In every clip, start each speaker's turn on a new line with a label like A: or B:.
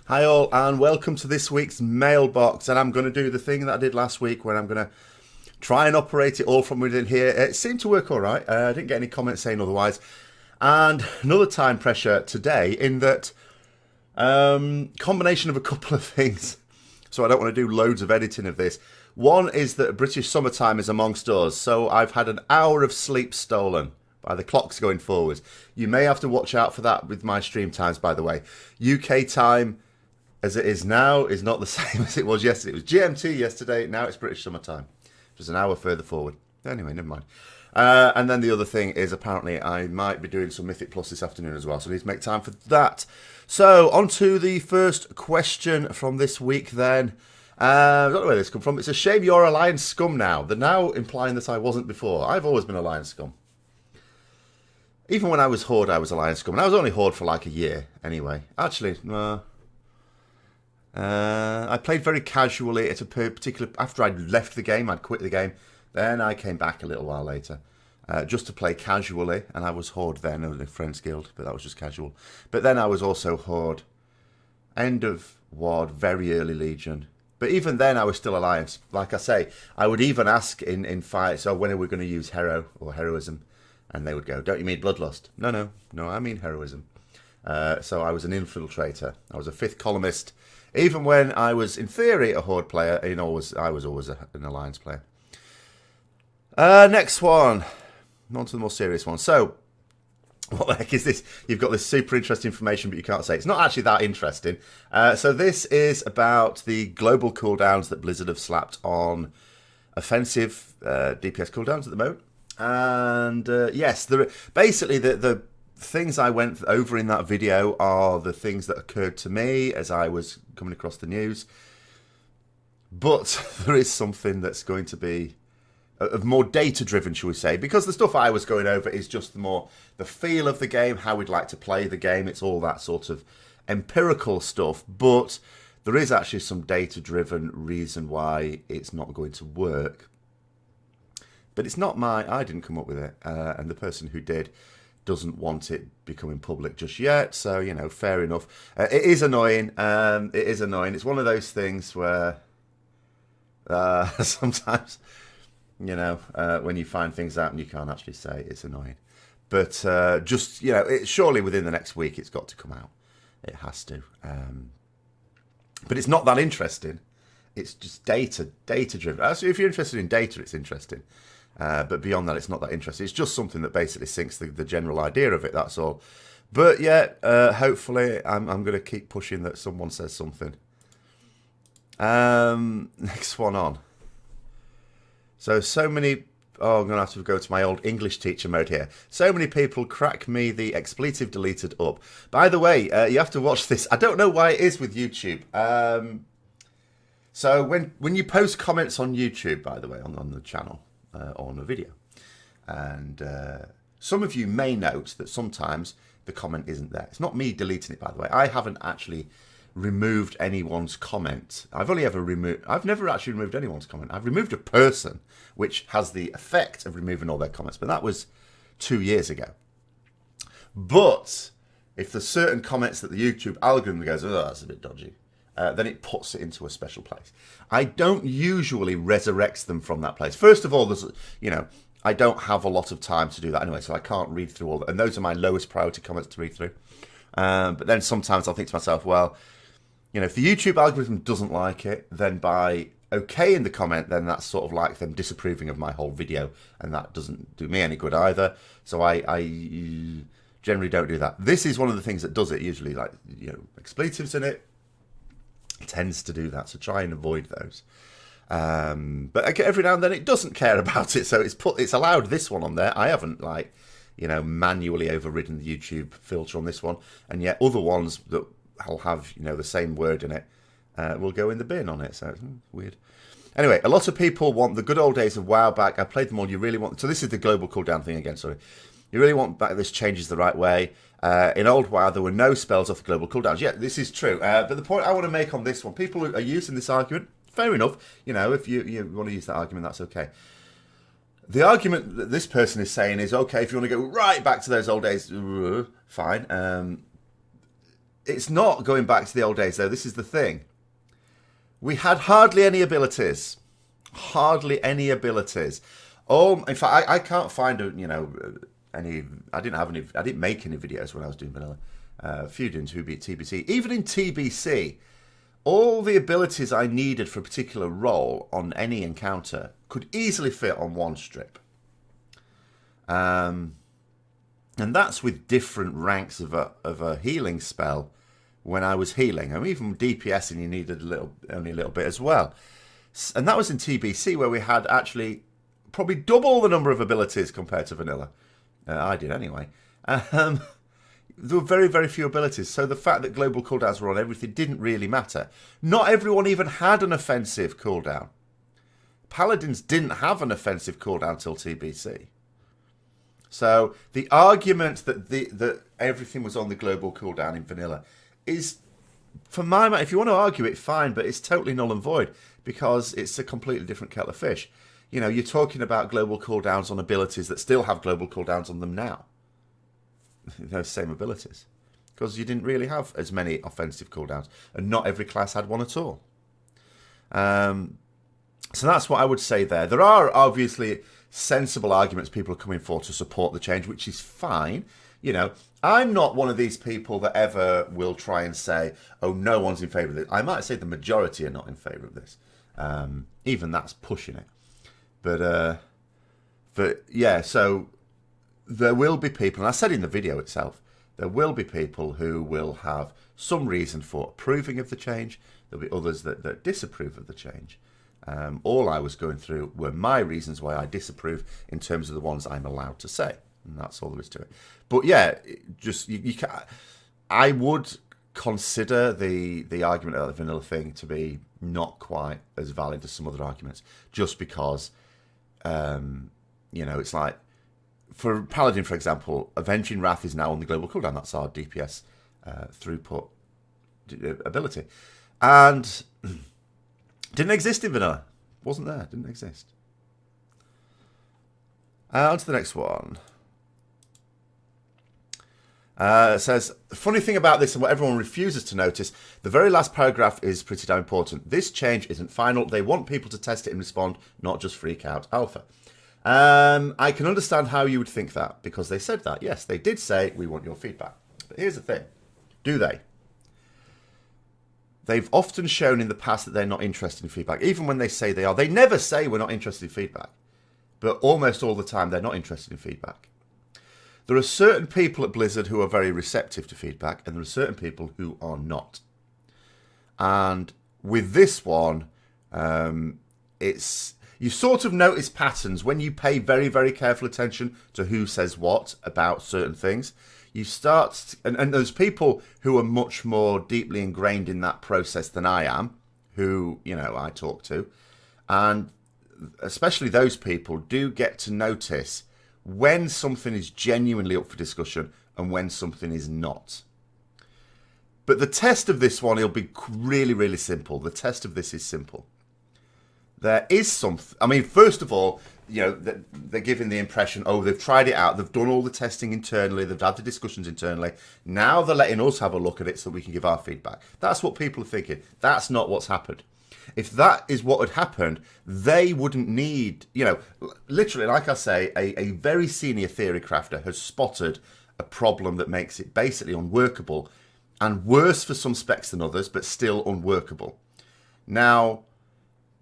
A: Hi all, and welcome to this week's Mailbox. And I'm going to do the thing that I did last week, where I'm going to try and operate it all from within here. It seemed to work all right. I didn't get any comments saying otherwise. And another time pressure today, in that combination of a couple of things. So I don't want to do loads of editing of this. One is that British summertime is amongst us, so I've had an hour of sleep stolen by the clocks going forwards. You may have to watch out for that with my stream times, by the way. UK time, as it is now, is not the same as it was yesterday. It was GMT yesterday, now it's British summertime. Just an hour further forward. Anyway, never mind. And then the other thing is, apparently I might be doing some Mythic Plus this afternoon as well, so I need to make time for that. So, on to the first question from this week then. I don't know where this comes from. It's a shame you're Alliance scum now. They're now implying that I wasn't before. I've always been Alliance scum. Even when I was Horde, I was Alliance scum. And I was only Horde for like a year, anyway. Actually, I played very casually at a particular... After I'd left the game, I'd quit the game. Then I came back a little while later, just to play casually. And I was Horde then, in the Friends Guild, but that was just casual. But then I was also Horde. End of WoD, very early Legion. But even then, I was still Alliance. Like I say, I would even ask in fights, when are we going to use Hero or Heroism? And they would go, don't you mean Bloodlust? No, I mean Heroism. So I was an infiltrator. I was a fifth columnist. Even when I was, in theory, a Horde player, I was always an Alliance player. Next one. On to the more serious one. So, what the heck is this? You've got this super interesting information, but you can't say. It's not actually that interesting. So this is about the global cooldowns that Blizzard have slapped on offensive DPS cooldowns at the moment. And yes, basically the things I went over in that video are the things that occurred to me as I was coming across the news. But there is something that's going to be more data-driven, shall we say, because the stuff I was going over is just the feel of the game, how we'd like to play the game. It's all that sort of empirical stuff, but there is actually some data-driven reason why it's not going to work. But it's not I didn't come up with it, and the person who did doesn't want it becoming public just yet, so, fair enough. It is annoying, It's one of those things where sometimes, when you find things out and you can't actually say, it's annoying. But surely within the next week it's got to come out. It has to. But it's not that interesting. It's just data-driven. So if you're interested in data, it's interesting. But beyond that, it's not that interesting. It's just something that basically sinks the general idea of it, that's all. But yeah, hopefully I'm going to keep pushing that someone says something. Next one on. So many... Oh, I'm going to have to go to my old English teacher mode here. So many people crack me the expletive deleted up. By the way, you have to watch this. I don't know why it is with YouTube. So when you post comments on YouTube, by the way, on the channel, on a video, and some of you may note that sometimes the comment isn't there. It's not me deleting it, by the way. I haven't actually removed anyone's comment. I've never actually removed anyone's comment. I've removed a person, which has the effect of removing all their comments, but that was 2 years ago. But if there's certain comments that the YouTube algorithm goes, oh, that's a bit dodgy, then it puts it into a special place. I don't usually resurrect them from that place. First of all, I don't have a lot of time to do that anyway, so I can't read through all that. And those are my lowest priority comments to read through. But then sometimes I'll think to myself, well, if the YouTube algorithm doesn't like it, then by okaying the comment, then that's sort of like them disapproving of my whole video, and that doesn't do me any good either. So I generally don't do that. This is one of the things that does it, usually, like, expletives in it. Tends to do that, so try and avoid those. But every now and then it doesn't care about it, so it's allowed this one on there. I haven't manually overridden the YouTube filter on this one, and yet other ones that will have the same word in it will go in the bin on it. So it's weird. Anyway, a lot of people want the good old days of WoW back. I played them all. You really want... So this is the global cooldown thing again, sorry. You really want back this changes the right way. In old WoW, there were no spells off the global cooldowns. Yeah, this is true. But the point I want to make on this one, people are using this argument. Fair enough. If you want to use that argument, that's okay. The argument that this person is saying is, okay, if you want to go right back to those old days, fine. it's not going back to the old days, though. This is the thing. We had hardly any abilities. Hardly any abilities. Oh, in fact, I can't find any. I didn't make any videos when I was doing vanilla. A few doing TBC. Even in TBC, all the abilities I needed for a particular role on any encounter could easily fit on one strip. And that's with different ranks of a healing spell. When I was healing, I mean, even DPSing, you needed only a little bit as well. And that was in TBC, where we had actually probably double the number of abilities compared to vanilla. I did anyway. There were very, very few abilities. So the fact that global cooldowns were on everything didn't really matter. Not everyone even had an offensive cooldown. Paladins didn't have an offensive cooldown till TBC. So the argument that everything was on the global cooldown in vanilla is, for my mind, if you want to argue it, fine, but it's totally null and void because it's a completely different kettle of fish. You know, you're talking about global cooldowns on abilities that still have global cooldowns on them now. Those same abilities. Because you didn't really have as many offensive cooldowns, and not every class had one at all. So that's what I would say there. There are obviously sensible arguments people are coming for to support the change, which is fine. You know, I'm not one of these people that ever will try and say, oh, no one's in favour of this. I might say the majority are not in favour of this. Even that's pushing it. But yeah, so there will be people, and I said in the video itself, there will be people who will have some reason for approving of the change. There'll be others that disapprove of the change. All I was going through were my reasons why I disapprove in terms of the ones I'm allowed to say. And that's all there is to it. But yeah, just you can, I would consider the argument about the vanilla thing to be not quite as valid as some other arguments, just because it's like, for Paladin, for example, Avenging Wrath is now on the global cooldown. That's our DPS throughput ability. And didn't exist in vanilla. Wasn't there. Didn't exist. On to the next one. It says, the funny thing about this and what everyone refuses to notice, the very last paragraph is pretty damn important. This change isn't final. They want people to test it and respond, not just freak out. Alpha. I can understand how you would think that, because they said that. Yes, they did say, we want your feedback. But here's the thing. Do they? They've often shown in the past that they're not interested in feedback. Even when they say they are. They never say we're not interested in feedback. But almost all the time, they're not interested in feedback. There are certain people at Blizzard who are very receptive to feedback, and there are certain people who are not. And with this one, you sort of notice patterns when you pay very, very careful attention to who says what about certain things. You start, and there's people who are much more deeply ingrained in that process than I am, who, I talk to. And especially those people do get to notice when something is genuinely up for discussion and when something is not. But the test of this one, it'll be really, really simple. The test of this is simple. There is something, I mean, first of all, they're giving the impression, oh, they've tried it out, they've done all the testing internally, they've had the discussions internally, now they're letting us have a look at it so we can give our feedback. That's what people are thinking. That's not what's happened. If that is what had happened, they wouldn't need, literally, like I say, a very senior theory crafter has spotted a problem that makes it basically unworkable, and worse for some specs than others, but still unworkable. Now,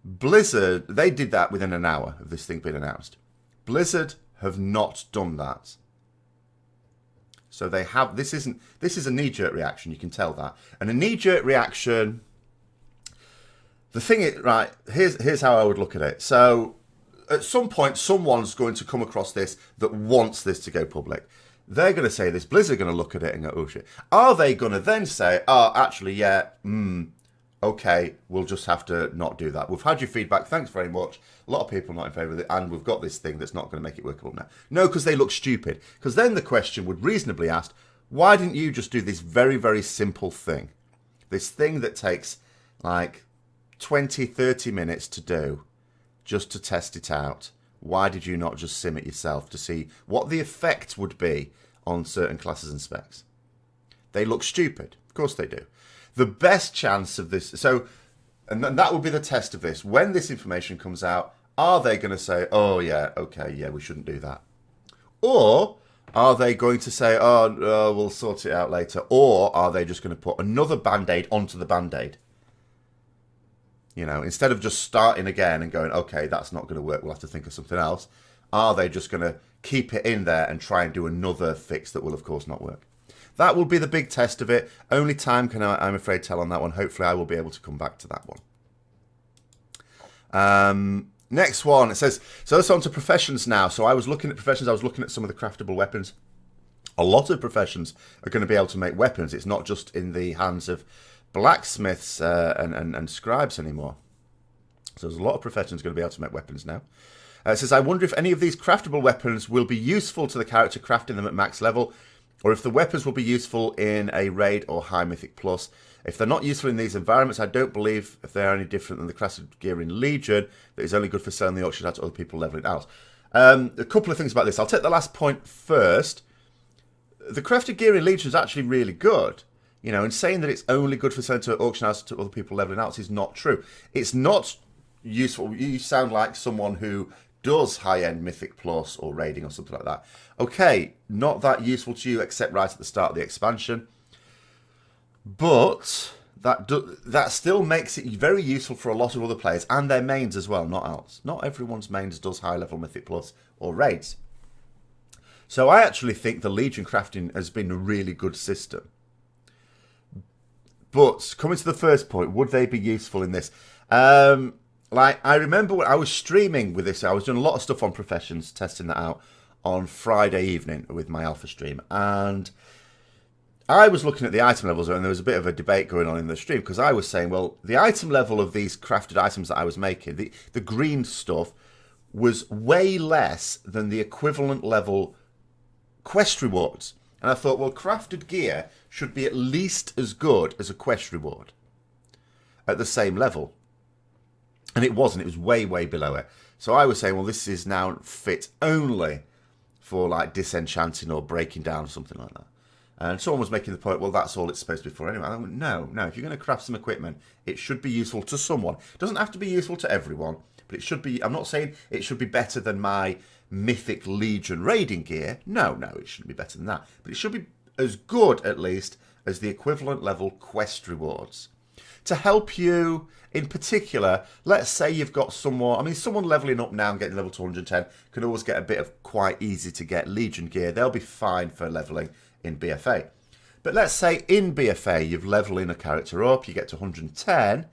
A: Blizzard, they did that within an hour of this thing being announced. Blizzard have not done that. So they have, this is a knee-jerk reaction, you can tell that. And a knee-jerk reaction, the thing is, right, here's how I would look at it. So at some point, someone's going to come across this that wants this to go public. They're going to say this, Blizzard are going to look at it and go, oh shit. Are they going to then say, oh, actually, yeah, okay, we'll just have to not do that. We've had your feedback, thanks very much. A lot of people are not in favour of it, and we've got this thing that's not going to make it workable now. No, because they look stupid. Because then the question would reasonably ask, why didn't you just do this very, very simple thing? This thing that takes like 20, 30 minutes to do, just to test it out. Why did you not just sim it yourself to see what the effect would be on certain classes and specs? They look stupid. Of course they do. The best chance of this... So, and that will be the test of this. When this information comes out, are they going to say, oh, yeah, okay, yeah, we shouldn't do that? Or are they going to say, oh, we'll sort it out later? Or are they just going to put another Band-Aid onto the Band-Aid? You know, instead of just starting again and going, okay, that's not going to work, we'll have to think of something else. Are they just going to keep it in there and try and do another fix that will, of course, not work? That will be the big test of it. Only time can I'm afraid, tell on that one. Hopefully, I will be able to come back to that one. Next one, it says, so it's on to professions now. So I was looking at professions. I was looking at some of the craftable weapons. A lot of professions are going to be able to make weapons. It's not just in the hands of blacksmiths and scribes anymore. So there's a lot of professions going to be able to make weapons now. It says, I wonder if any of these craftable weapons will be useful to the character crafting them at max level, or if the weapons will be useful in a raid or high mythic plus. If they're not useful in these environments, I don't believe if they're any different than the crafted gear in Legion that is only good for selling the auction out to other people leveling out. A couple of things about this. I'll take the last point first. The crafted gear in Legion is actually really good. You know, and saying that it's only good for selling to auction houses to other people leveling out is not true. It's not useful. You sound like someone who does high-end Mythic Plus or raiding or something like that. Okay, not that useful to you except right at the start of the expansion. But that still makes it very useful for a lot of other players and their mains as well, not else. Not everyone's mains does high-level Mythic Plus or raids. So I actually think the Legion crafting has been a really good system. But coming to the first point, would they be useful in this? Like, I remember when I was streaming with this, I was doing a lot of stuff on professions, testing that out on Friday evening with my alpha stream. And I was looking at the item levels, and there was a bit of a debate going on in the stream, because I was saying, well, the item level of these crafted items that I was making, the green stuff, was way less than the equivalent level quest rewards. And I thought, well, crafted gear should be at least as good as a quest reward at the same level. And it wasn't. It was way, way below it. So I was saying, well, this is now fit only for like disenchanting or breaking down or something like that. And someone was making the point, well, that's all it's supposed to be for anyway. I went, no. If you're going to craft some equipment, it should be useful to someone. It doesn't have to be useful to everyone, but it should be. I'm not saying it should be better than my Mythic Legion raiding gear. No, it shouldn't be better than that. But it should be as good, at least, as the equivalent level quest rewards. To help you, in particular, let's say you've got someone... I mean, someone leveling up now and getting level 210 can always get a bit of quite easy to get Legion gear. They'll be fine for leveling in BFA. But let's say in BFA, you've leveling a character up, you get to 110.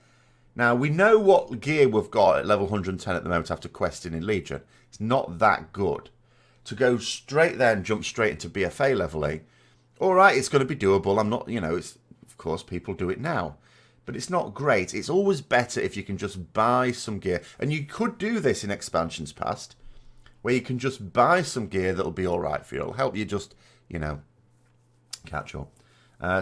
A: Now, we know what gear we've got at level 110 at the moment after questing in Legion. It's not that good. To go straight there and jump straight into BFA leveling, all right, it's going to be doable. I'm not, it's, of course, people do it now. But it's not great. It's always better if you can just buy some gear. And you could do this in expansions past, where you can just buy some gear that'll be all right for you. It'll help you just, catch up.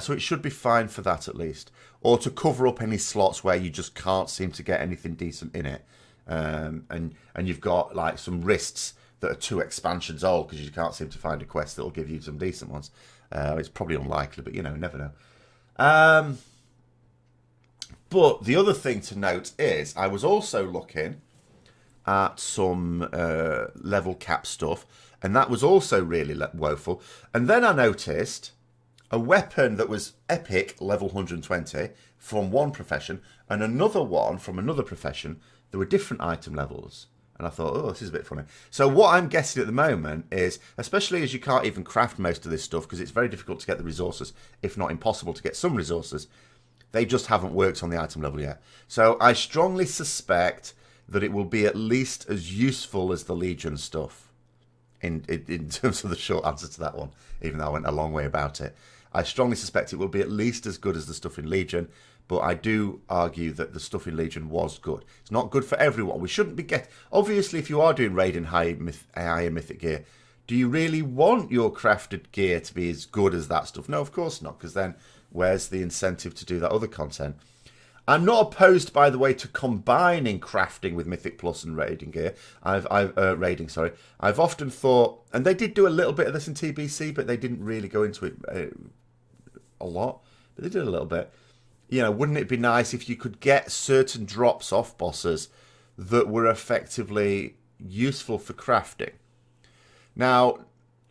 A: So it should be fine for that at least. Or to cover up any slots where you just can't seem to get anything decent in it. And you've got like some wrists that are 2 expansions old because you can't seem to find a quest that'll give you some decent ones. It's probably unlikely, but never know. But the other thing to note is I was also looking at some level cap stuff, and that was also really woeful. And then I noticed a weapon that was epic, level 120, from one profession, and another one from another profession. There were different item levels. And I thought, this is a bit funny. So what I'm guessing at the moment is, especially as you can't even craft most of this stuff, because it's very difficult to get the resources, if not impossible to get some resources, they just haven't worked on the item level yet. So I strongly suspect that it will be at least as useful as the Legion stuff, in terms of the short answer to that one, even though I went a long way about it. I strongly suspect it will be at least as good as the stuff in Legion, but I do argue that the stuff in Legion was good. It's not good for everyone. We shouldn't be obviously, if you are doing raid and higher mythic gear, do you really want your crafted gear to be as good as that stuff? No, of course not, because then where's the incentive to do that other content? I'm not opposed, by the way, to combining crafting with Mythic Plus and raiding gear. I've often thought, and they did do a little bit of this in TBC, but they didn't really go into it a lot. but they did a little bit. You know, wouldn't it be nice if you could get certain drops off bosses that were effectively useful for crafting? Now,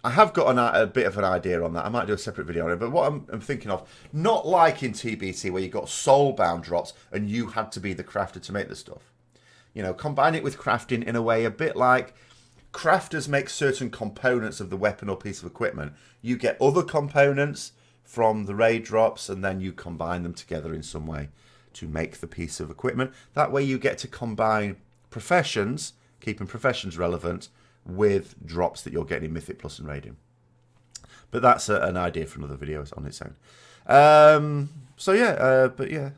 A: I have got a bit of an idea on that. I might do a separate video on it. But what I'm thinking of, not like in TBC where you got soulbound drops and you had to be the crafter to make the stuff. You know, combine it with crafting in a way a bit like crafters make certain components of the weapon or piece of equipment. You get other components from the raid drops and then you combine them together in some way to make the piece of equipment. That way you get to combine professions, keeping professions relevant, with drops that you're getting in Mythic Plus and Radiant. But that's an idea for another video on its own. But yeah,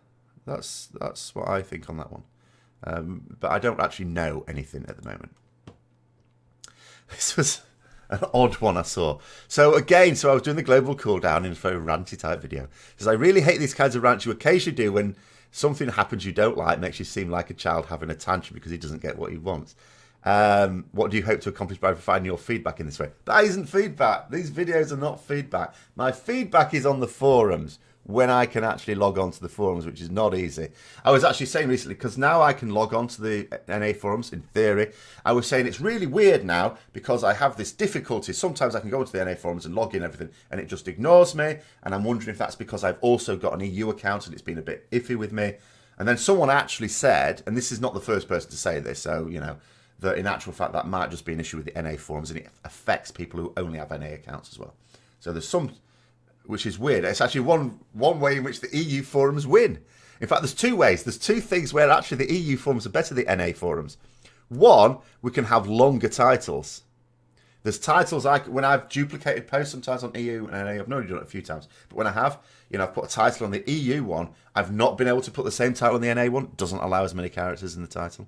A: that's what I think on that one. But I don't actually know anything at the moment. This was an odd one I saw. So I was doing the global cooldown in a very ranty type video. Because I really hate these kinds of rants you occasionally do when something happens you don't like, makes you seem like a child having a tantrum because he doesn't get what he wants. What do you hope to accomplish by providing your feedback in this way? That isn't feedback. These videos are not feedback. My feedback is on the forums when I can actually log on to the forums, which is not easy. I was actually saying recently, because now I can log on to the NA forums, in theory, I was saying it's really weird now because I have this difficulty. Sometimes I can go into the NA forums and log in everything and it just ignores me. And I'm wondering if that's because I've also got an EU account and it's been a bit iffy with me. And then someone actually said, and this is not the first person to say this, so, you know, that in actual fact that might just be an issue with the NA forums and it affects people who only have NA accounts as well. So there's some, which is weird. It's actually one way in which the EU forums win. In fact, there's two ways. There's two things where actually the EU forums are better than the NA forums. One, we can have longer titles. There's titles, when I've duplicated posts sometimes on EU and NA, I've only done it a few times, but when I have, you know, I've put a title on the EU one, I've not been able to put the same title on the NA one. It doesn't allow as many characters in the title.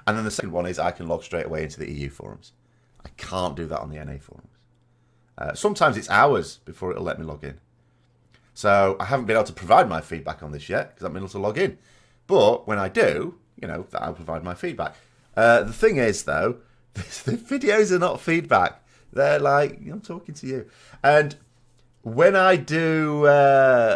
A: And then the second one is I can log straight away into the EU forums. I can't do that on the NA forums. Sometimes it's hours before it'll let me log in. So I haven't been able to provide my feedback on this yet because I haven't been able to log in. But when I do, you know, I'll provide my feedback. The thing is, though, the videos are not feedback. They're like, I'm talking to you. And when I do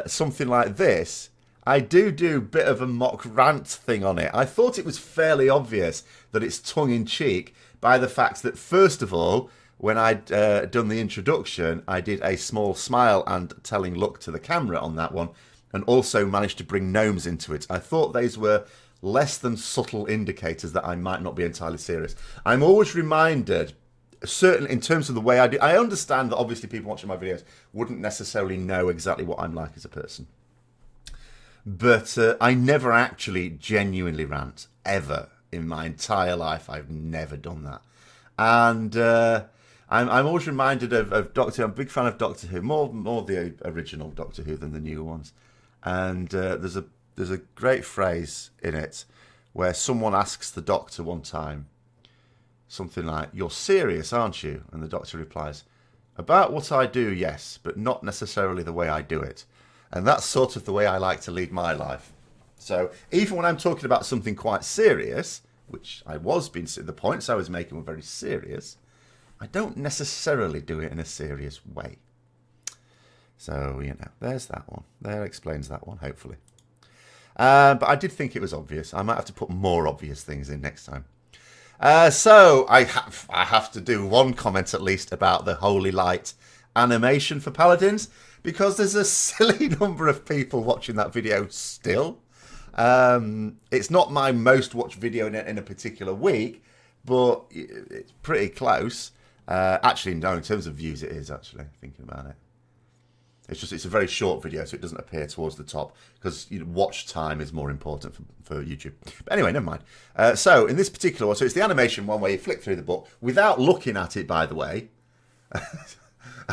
A: something like this, I do a bit of a mock rant thing on it. I thought it was fairly obvious that it's tongue-in-cheek by the fact that, first of all, when I'd done the introduction, I did a small smile and telling look to the camera on that one, and also managed to bring gnomes into it. I thought those were less than subtle indicators that I might not be entirely serious. I'm always reminded, certainly in terms of the way I do, I understand that obviously people watching my videos wouldn't necessarily know exactly what I'm like as a person. But I never actually genuinely rant, ever. In my entire life, I've never done that. And I'm always reminded of Doctor Who. I'm a big fan of Doctor Who, more the original Doctor Who than the newer ones. And there's a great phrase in it where someone asks the Doctor one time, something like, "You're serious, aren't you?" And the Doctor replies, "About what I do, yes, but not necessarily the way I do it." And that's sort of the way I like to lead my life. So even when I'm talking about something quite serious, which the points I was making were very serious, I don't necessarily do it in a serious way. So, you know, there's that one. There explains that one, hopefully. But I did think it was obvious. I might have to put more obvious things in next time. So I have to do one comment at least about the Holy Light animation for Paladins, because there's a silly number of people watching that video still. It's not my most watched video in a particular week, but it's pretty close. Actually, no, in terms of views it is, actually, thinking about it. It's a very short video, so it doesn't appear towards the top, because watch time is more important for YouTube. But anyway, never mind. So in this particular one, so it's the animation one where you flick through the book without looking at it, by the way.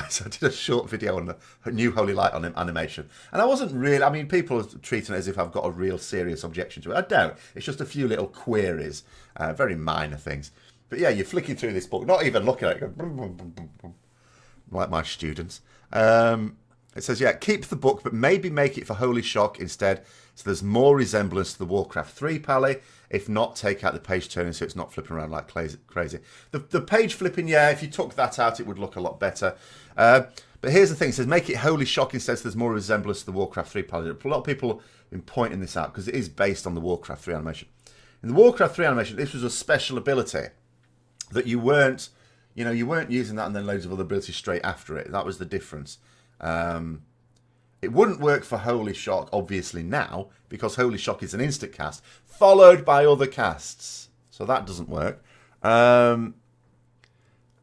A: So I did a short video on the new Holy Light on animation. And I wasn't really, I mean, people are treating it as if I've got a real serious objection to it. I don't. It's just a few little queries, very minor things. But yeah, you're flicking through this book, not even looking at it, boom, boom, boom, boom, boom, like my students. It says, yeah, keep the book, but maybe make it for Holy Shock instead. So there's more resemblance to the Warcraft 3 pally. If not, take out the page turning so it's not flipping around like crazy. The page flipping, yeah, if you took that out, it would look a lot better. But here's the thing. It says, make it Holy Shock instead so there's more resemblance to the Warcraft 3 paladin. A lot of people have been pointing this out because it is based on the Warcraft 3 animation. In the Warcraft 3 animation, this was a special ability that you weren't using that and then loads of other abilities straight after it. That was the difference. It wouldn't work for Holy Shock, obviously, now, because Holy Shock is an instant cast, followed by other casts. So that doesn't work. And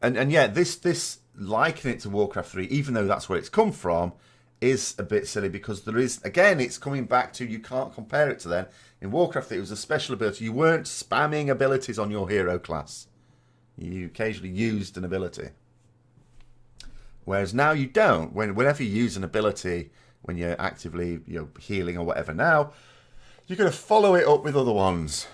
A: yeah, this likening it to Warcraft 3, even though that's where it's come from, is a bit silly because there is, again, it's coming back to you can't compare it to then. In Warcraft 3, it was a special ability. You weren't spamming abilities on your hero class. You occasionally used an ability. Whereas now you don't. Whenever you use an ability, when you're actively healing or whatever now, you're going to follow it up with other ones.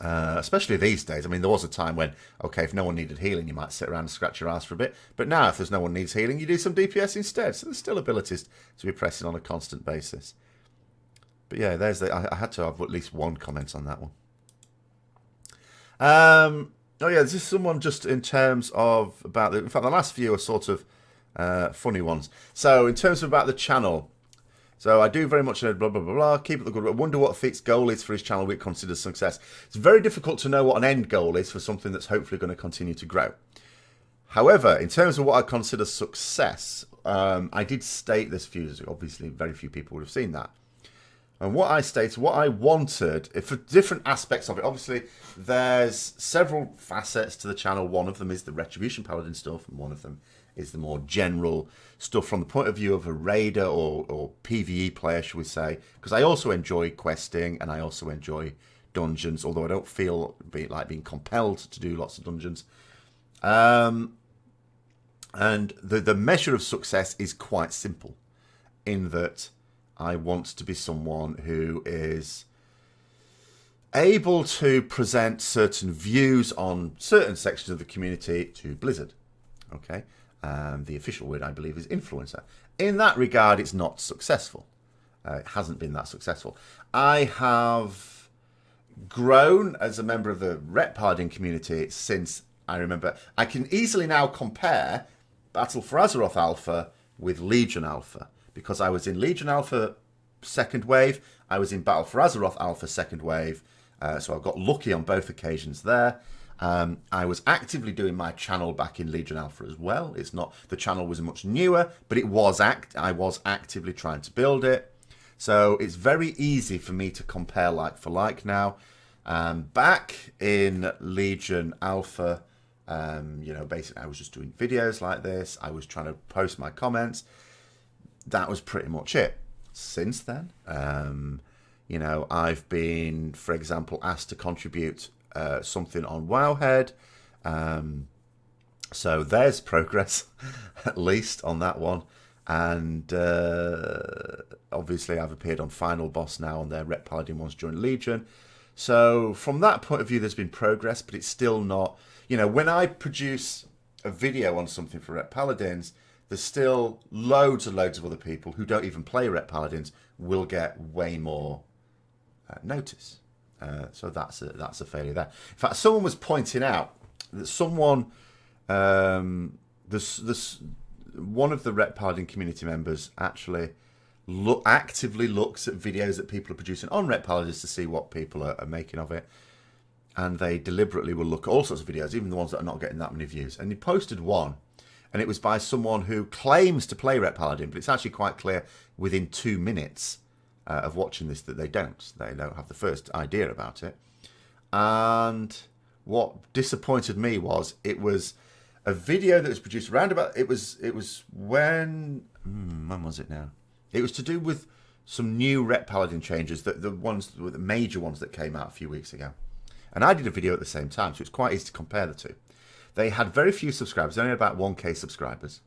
A: Especially these days. I mean, there was a time when, okay, if no one needed healing, you might sit around and scratch your ass for a bit. But now, if there's no one needs healing, you do some DPS instead. So there's still abilities to be pressing on a constant basis. But yeah, I had to have at least one comment on that one. Oh yeah, this is someone just in terms of in fact, the last few are sort of funny ones. So in terms of about the channel, so I do very much blah, blah, blah, blah, keep it the good. I wonder what Thete's goal is for his channel we consider success. It's very difficult to know what an end goal is for something that's hopefully going to continue to grow. However, in terms of what I consider success, I did state this a few years ago. Obviously, very few people would have seen that. And what I stated, what I wanted, for different aspects of it, obviously, there's several facets to the channel. One of them is the Retribution Paladin stuff, and one of them is the more general stuff from the point of view of a raider or PvE player, shall we say. Because I also enjoy questing, and I also enjoy dungeons, although I don't feel like being compelled to do lots of dungeons. And the measure of success is quite simple, in that I want to be someone who is able to present certain views on certain sections of the community to Blizzard. Okay, the official word, I believe, is influencer. In that regard, it's not successful. It hasn't been that successful. I have grown as a member of the Ret Paladin community since I remember. I can easily now compare Battle for Azeroth Alpha with Legion Alpha, because I was in Legion Alpha second wave, I was in Battle for Azeroth Alpha second wave, so I got lucky on both occasions there. I was actively doing my channel back in Legion Alpha as well. It's not, the channel was much newer, but I was actively trying to build it. So it's very easy for me to compare like for like now. Back in Legion Alpha, basically I was just doing videos like this. I was trying to post my comments. That was pretty much it. Since then, I've been, for example, asked to contribute something on Wowhead. So there's progress, at least on that one. And obviously I've appeared on Final Boss now on their Ret Paladin ones during Legion. So from that point of view, there's been progress, but it's still not, when I produce a video on something for Ret Paladins, there's still loads and loads of other people who don't even play Ret Paladins will get way more notice. So that's a failure there. In fact, someone was pointing out that one of the Ret Paladin community members actually actively looks at videos that people are producing on Ret Paladins to see what people are making of it. And they deliberately will look at all sorts of videos, even the ones that are not getting that many views. And he posted one, and it was by someone who claims to play Ret Paladin, but it's actually quite clear within 2 minutes of watching this that they don't. They don't have the first idea about it. And what disappointed me was it was a video that was produced around about, it was when was it now? It was to do with some new Ret Paladin changes, the major ones that came out a few weeks ago. And I did a video at the same time, so it's quite easy to compare the two. They had very few subscribers, only about 1k subscribers.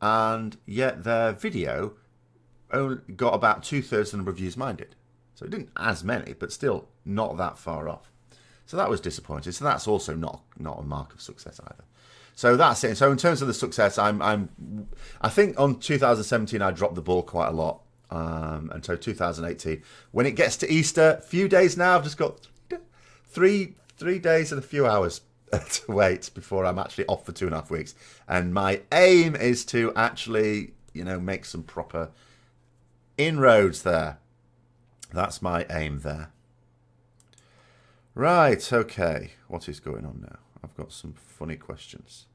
A: And yet their video only got about 2/3 the number of views mine did. So it didn't as many, but still not that far off. So that was disappointing. So that's also not a mark of success either. So that's it. So in terms of the success, I think on 2017 I dropped the ball quite a lot. until 2018. When it gets to Easter, a few days now, I've just got three days and a few hours to wait before I'm actually off for 2.5 weeks. And my aim is to actually, make some proper inroads there. That's my aim there. Right, okay. What is going on now? I've got some funny questions,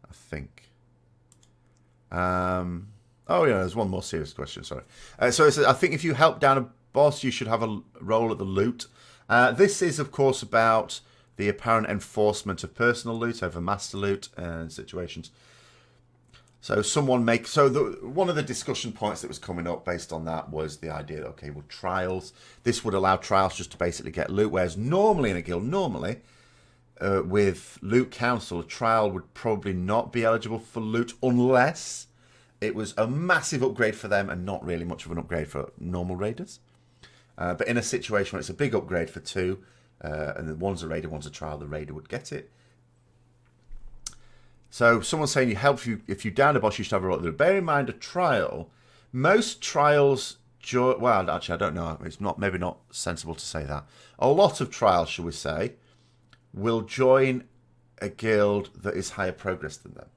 A: I think. There's one more serious question, sorry. So it says, I think if you help down a boss, you should have a role at the loot. This is, of course, about the apparent enforcement of personal loot over master loot and situations. So one of the discussion points that was coming up based on that was the idea that, okay, well, trials. This would allow trials just to basically get loot, whereas normally in a guild, with Loot Council, a trial would probably not be eligible for loot unless it was a massive upgrade for them and not really much of an upgrade for normal raiders. But in a situation where it's a big upgrade for two, and one's a raider, one's a trial, the raider would get it. So someone's saying if you down a boss, you should have a role. Bear in mind a trial. Most trials, well, actually, I don't know. It's maybe not sensible to say that. A lot of trials, shall we say, will join a guild that is higher progress than them.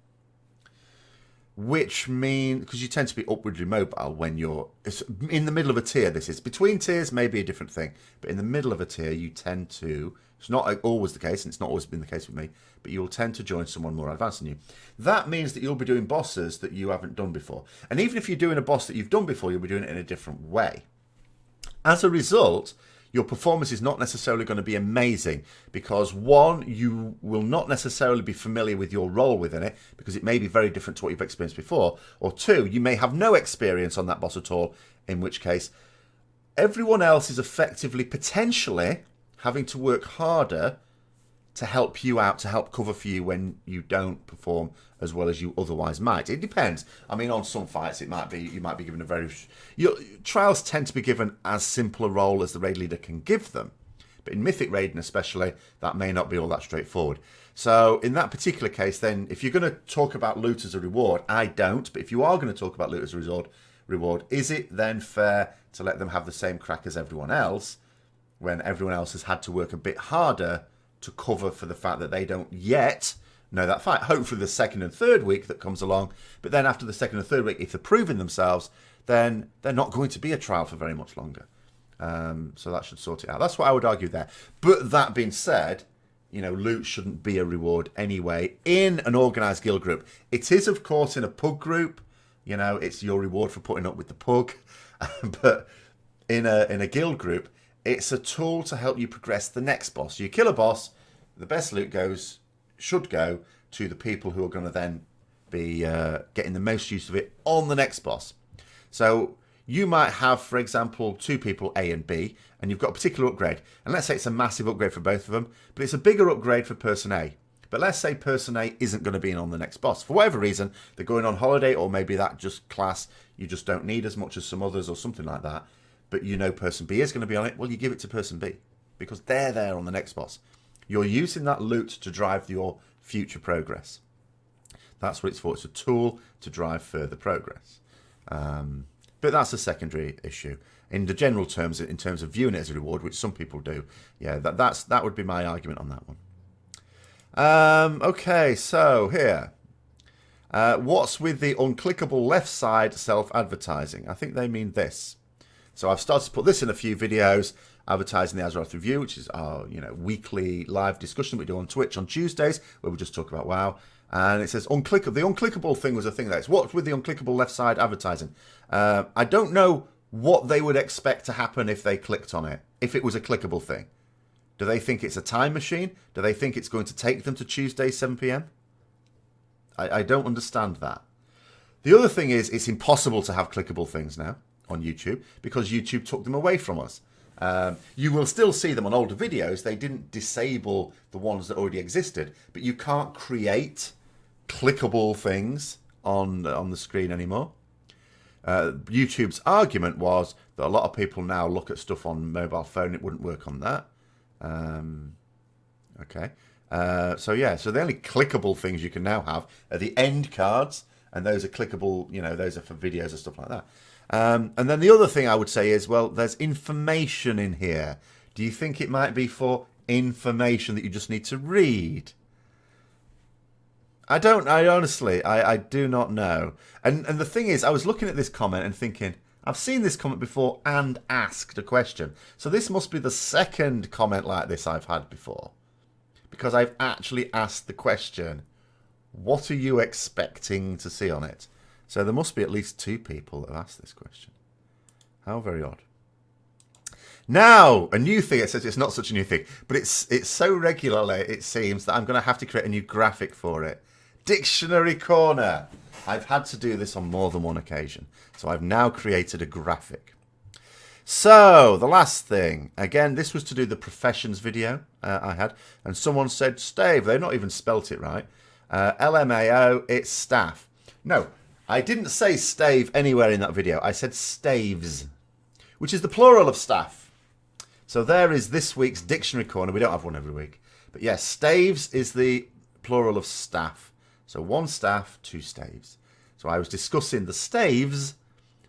A: Which means, because you tend to be upwardly mobile when it's in the middle of a tier. This is between tiers, maybe a different thing, but in the middle of a tier, you tend to. It's not always the case, and it's not always been the case with me, but you'll tend to join someone more advanced than you. That means that you'll be doing bosses that you haven't done before, and even if you're doing a boss that you've done before, you'll be doing it in a different way. As a result, your performance is not necessarily going to be amazing because, one, you will not necessarily be familiar with your role within it because it may be very different to what you've experienced before, or two, you may have no experience on that boss at all, in which case everyone else is effectively potentially having to work harder to help you out, to help cover for you when you don't perform as well as you otherwise might. It depends. I mean, on some fights, you might be given a very... trials tend to be given as simple a role as the raid leader can give them. But in Mythic Raiding especially, that may not be all that straightforward. So in that particular case, then, if you're going to talk about loot as a reward, I don't, but if you are going to talk about loot as a reward, is it then fair to let them have the same crack as everyone else when everyone else has had to work a bit harder to cover for the fact that they don't yet know that fight? Hopefully the second and third week that comes along, but then after the second and third week, if they're proving themselves, then they're not going to be a trial for very much longer. So that should sort it out. That's what I would argue there. But that being said, loot shouldn't be a reward anyway in an organised guild group. It is, of course, in a pug group. It's your reward for putting up with the pug. But in a guild group, it's a tool to help you progress the next boss. You kill a boss, the best loot should go to the people who are going to then be getting the most use of it on the next boss. So you might have, for example, two people, A and B, and you've got a particular upgrade. And let's say it's a massive upgrade for both of them, but it's a bigger upgrade for person A. But let's say person A isn't going to be in on the next boss. For whatever reason, they're going on holiday, or maybe that just class you just don't need as much as some others or something like that. But person B is going to be on it, well, you give it to person B because they're there on the next boss. You're using that loot to drive your future progress. That's what it's for. It's a tool to drive further progress. But that's a secondary issue. In the general terms, in terms of viewing it as a reward, which some people do, yeah, that would be my argument on that one. Okay, so here. What's with the unclickable left side self-advertising? I think they mean this. So I've started to put this in a few videos, advertising the Azeroth review, which is our weekly live discussion we do on Twitch on Tuesdays, where we just talk about WoW. And it says the unclickable thing was a thing that's what's with the unclickable left side advertising. I don't know what they would expect to happen if they clicked on it, if it was a clickable thing. Do they think it's a time machine? Do they think it's going to take them to Tuesday 7 p.m? I don't understand that. The other thing is it's impossible to have clickable things now on YouTube because YouTube took them away from us. You will still see them on older videos. They didn't disable the ones that already existed, but you can't create clickable things on the screen anymore. YouTube's argument was that a lot of people now look at stuff on mobile phone. It wouldn't work on that. Okay. So the only clickable things you can now have are the end cards, and those are clickable, those are for videos and stuff like that. And then the other thing I would say is, well, there's information in here. Do you think it might be for information that you just need to read? I honestly, I do not know. And the thing is, I was looking at this comment and thinking, I've seen this comment before and asked a question. So this must be the second comment like this I've had before. Because I've actually asked the question, what are you expecting to see on it? So there must be at least 2 people that have asked this question. How very odd. Now, a new thing. It says it's not such a new thing, but it's so regularly, it seems, that I'm going to have to create a new graphic for it. Dictionary Corner. I've had to do this on more than one occasion. So I've now created a graphic. So, the last thing. Again, this was to do the professions video I had. And someone said stave. They've not even spelt it right. LMAO, it's staff. No, I didn't say stave anywhere in that video. I said staves, which is the plural of staff. So there is this week's Dictionary Corner. We don't have one every week. But yes, staves is the plural of staff. So 1 staff, 2 staves. So I was discussing the staves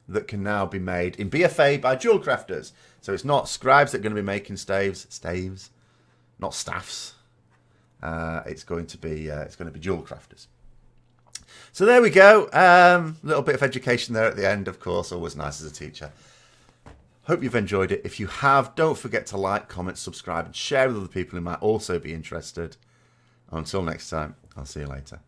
A: that can now be made in BFA by jewel crafters. So it's not scribes that are going to be making staves, not staffs. It's going to be jewel crafters. So there we go. Little bit of education there at the end, of course. Always nice as a teacher. Hope you've enjoyed it. If you have, don't forget to like, comment, subscribe, and share with other people who might also be interested. Until next time, I'll see you later.